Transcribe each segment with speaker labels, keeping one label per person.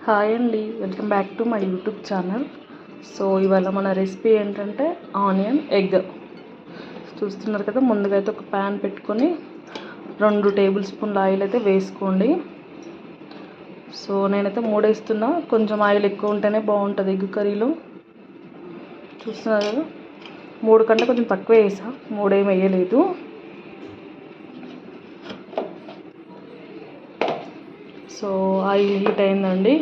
Speaker 1: Hi అండి, welcome back to my YouTube channel. So ఇవాళ మన రెసిపీ ఏంటంటే ఆనియన్ ఎగ్. చూస్తున్నారు కదా, ముందుగా అయితే ఒక ప్యాన్ పెట్టుకొని 2 టేబుల్ స్పూన్ల ఆయిల్ అయితే వేసుకోండి. సో నేనైతే 3 వేస్తున్నా, కొంచెం ఆయిల్ ఎక్కువ ఉంటేనే బాగుంటుంది ఎగ్ కర్రీలో. చూస్తున్నారు కదా, 3 కంటే కొంచెం తక్కువ వేసా, 3 ఏం వేయలేదు. సో ఆయిల్ హీట్ అయిందండి,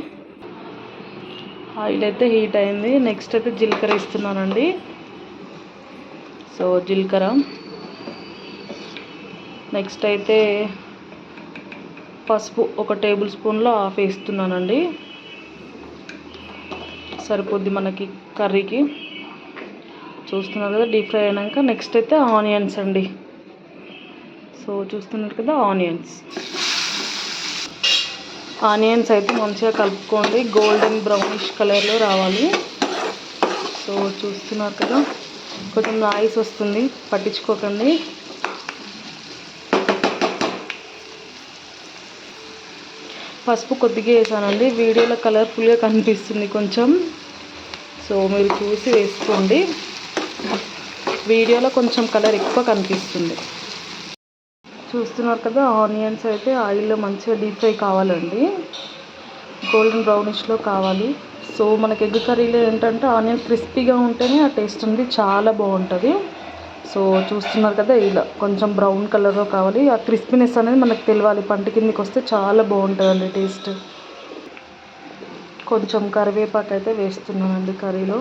Speaker 1: ఆయిల్ అయితే హీట్ అయింది. నెక్స్ట్ అయితే జీలకర్ర వేస్తున్నానండి. సో జీలకర్ర, నెక్స్ట్ అయితే పసుపు 1 టేబుల్ స్పూన్లో హాఫ్ వేస్తున్నానండి, సరిపోద్ది మనకి కర్రీకి. చూస్తున్నారు కదా, డీప్ ఫ్రై అయినాక నెక్స్ట్ అయితే ఆనియన్స్ అండి. సో చూస్తున్నారు కదా, ఆనియన్స్ అయితే మంచిగా కలుపుకోండి, గోల్డెన్ బ్రౌనిష్ కలర్లో రావాలి. సో చూస్తున్నారు కదా, కొంచెం నాయిస్ వస్తుంది, పట్టించుకోకండి. పసుపు కొద్దిగా వేసానండి, వీడియోలో కలర్ఫుల్గా కనిపిస్తుంది కొంచెం. సో మీరు చూసి వేసుకోండి, వీడియోలో కొంచెం కలర్ ఎక్కువ కనిపిస్తుంది. చూస్తున్నారు కదా, ఆనియన్స్ అయితే ఆయిల్లో మంచిగా డీప్ ఫ్రై కావాలండి, గోల్డెన్ బ్రౌనిష్లో కావాలి. సో మనకి ఎగ్ కర్రీలో ఏంటంటే ఆనియన్ క్రిస్పీగా ఉంటేనే ఆ టేస్ట్ అనేది చాలా బాగుంటుంది. సో చూస్తున్నారు కదా, ఇలా కొంచెం బ్రౌన్ కలర్లో కావాలి. ఆ క్రిస్పీనెస్ అనేది మనకు తెలియాలి, పంట కిందకి వస్తే చాలా బాగుంటుందండి టేస్ట్. కొంచెం కరివేపాకు అయితే వేస్తున్నానండి కర్రీలో.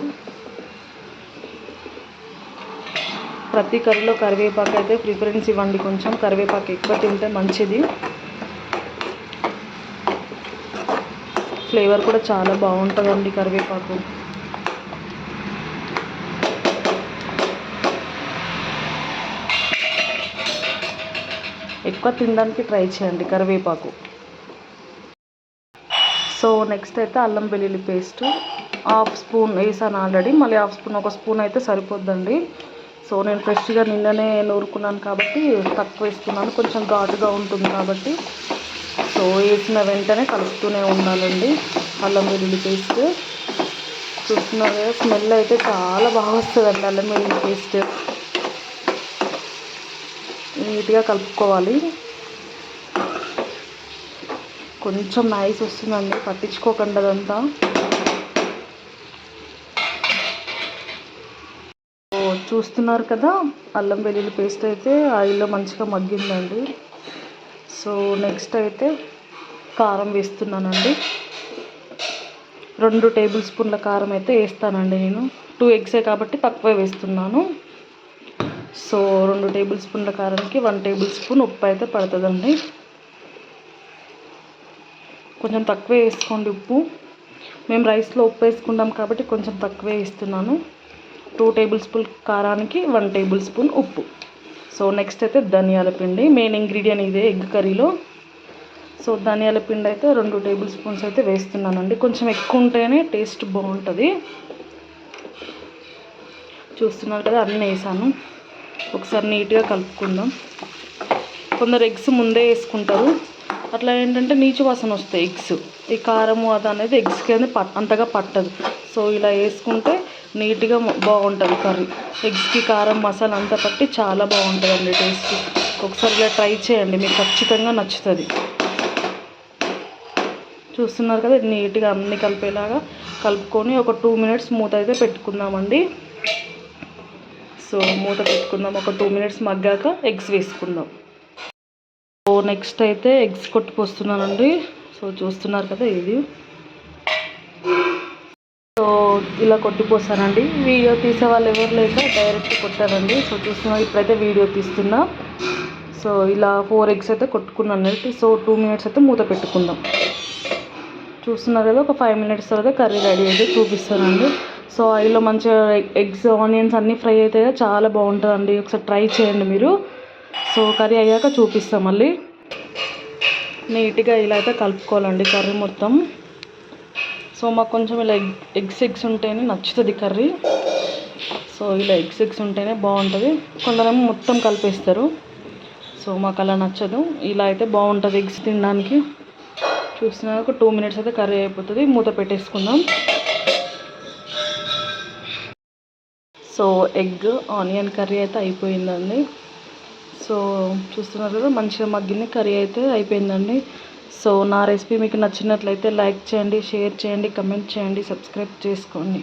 Speaker 1: ప్రతి కర్రీలో కరివేపాకు అయితే ప్రిఫరెన్స్ ఇవ్వండి, కొంచెం కరివేపాకు ఎక్కువ తింటే మంచిది. ఫ్లేవర్ కూడా చాలా బాగుంటుందండి కరివేపాకు. ఎక్కువ తినడానికి ట్రై చేయండి కరివేపాకు. సో నెక్స్ట్ అయితే అల్లం వెల్లుల్లి పేస్ట్ 1/2 స్పూన్ వేసాను ఆల్రెడీ, మళ్ళీ 1/2 స్పూన్, 1 స్పూన్ అయితే సరిపోద్దండి. సో నేను ఫ్రెష్గా నిన్ననే నూరుకున్నాను కాబట్టి తక్కువ వేస్తున్నాను, కొంచెం ఘాటుగా ఉంటుంది కాబట్టి. సో వేసిన వెంటనే కలుపుతూనే ఉండాలండి అల్లం వెల్లుల్లి పేస్ట్. చూస్తున్నారు కదా, స్మెల్ అయితే చాలా బాగా వస్తుందండి అల్లం వెల్లుల్లి పేస్ట్. నీట్గా కలుపుకోవాలి, కొంచెం నాయిస్ వస్తుందండి, పట్టించుకోకండి అదంతా. చూస్తున్నారు కదా, అల్లం వెల్లుల్లి పేస్ట్ అయితే ఆయిల్లో మంచిగా మగ్గిందండి. సో నెక్స్ట్ అయితే కారం వేస్తున్నానండి, 2 టేబుల్ స్పూన్ల కారం అయితే వేస్తానండి నేను. 2 ఎగ్సే కాబట్టి తక్కువ వేస్తున్నాను. సో 2 టేబుల్ స్పూన్ల కారానికి 1 టేబుల్ స్పూన్ ఉప్పు అయితే పడుతుందండి. కొంచెం తక్కువే వేసుకోండి ఉప్పు, మేము రైస్లో ఉప్పు వేసుకుంటాం కాబట్టి కొంచెం తక్కువే వేస్తున్నాను. 2 టేబుల్ స్పూన్ కారానికి 1 టేబుల్ స్పూన్ ఉప్పు. సో నెక్స్ట్ అయితే ధనియాల పిండి, మెయిన్ ఇంగ్రీడియంట్ ఇదే ఎగ్ కర్రీలో. సో ధనియాల పిండి అయితే 2 టేబుల్ స్పూన్స్ అయితే వేస్తున్నానండి, కొంచెం ఎక్కువ ఉంటేనే టేస్ట్ బాగుంటుంది. చూస్తున్నారు కదా, అన్నీ వేసాను. ఒకసారి నీట్గా కలుపుకుందాం. కొందరు ఎగ్స్ ముందే వేసుకుంటారు, అట్లా ఏంటంటే నీచు వాసన వస్తాయి ఎగ్స్. ఈ కారము అది అనేది ఎగ్స్కి అనేది అంతగా పట్టదు. సో ఇలా వేసుకుంటే నీట్గా బాగుంటుంది కర్రీ. ఎగ్స్కి కారం మసాలా అంతా పట్టి చాలా బాగుంటుందండి టేస్ట్. ఒకసారి ఇలా ట్రై చేయండి, మీకు ఖచ్చితంగా నచ్చుతుంది. చూస్తున్నారు కదా, నీట్గా అన్నీ కలిపేలాగా కలుపుకొని ఒక 2 మినిట్స్ మూత అయితే పెట్టుకుందామండి. సో మూత పెట్టుకుందాం, ఒక 2 మినిట్స్ మగ్గాక ఎగ్స్ వేసుకుందాం. సో నెక్స్ట్ అయితే ఎగ్స్ కొట్టుకొస్తున్నానండి. సో చూస్తున్నారు కదా, ఇది సో ఇలా కొట్టిపోసానండి. వీడియో తీసే వాళ్ళు ఎవరు లేక డైరెక్ట్ కొట్టారండి. సో చూస్తున్నారు, ఇప్పుడైతే వీడియో తీస్తున్నా. సో ఇలా 4 ఎగ్స్ అయితే కొట్టుకున్నాను. సో 2 మినిట్స్ అయితే మూత పెట్టుకుందాం. చూస్తున్నారు కదా, ఒక 5 మినిట్స్ తర్వాత కర్రీ రెడీ అయితే చూపిస్తానండి. సో ఆయిల్లో మంచిగా ఎగ్స్ ఆనియన్స్ అన్నీ ఫ్రై అయితే చాలా బాగుంటుందండి, ఒకసారి ట్రై చేయండి మీరు. సో కర్రీ అయ్యాక చూపిస్తాం మళ్ళీ. నీట్గా ఇలా అయితే కలుపుకోవాలండి కర్రీ మొత్తం. సో మాకు కొంచెం ఇలా ఎగ్స్ ఉంటేనే నచ్చుతుంది కర్రీ. సో ఇలా ఎగ్స్ ఉంటేనే బాగుంటుంది. కొందరేమో మొత్తం కలిపేస్తారు, సో మాకు అలా నచ్చదు. ఇలా అయితే బాగుంటుంది ఎగ్స్ తినడానికి. చూస్తున్నా ఒక 2 మినిట్స్ అయితే కర్రీ అయిపోతుంది. మూత పెట్టేసుకుందాం. సో ఎగ్ ఆనియన్ కర్రీ అయితే అయిపోయిందండి. సో చూస్తున్నారు కదా మంచిగా మగ్గింది, కర్రీ అయితే అయిపోయిందండి. సో నా రెసిపీ మీకు నచ్చినట్లయితే లైక్ చేయండి, షేర్ చేయండి, కమెంట్ చేయండి, సబ్స్క్రైబ్ చేసుకోండి.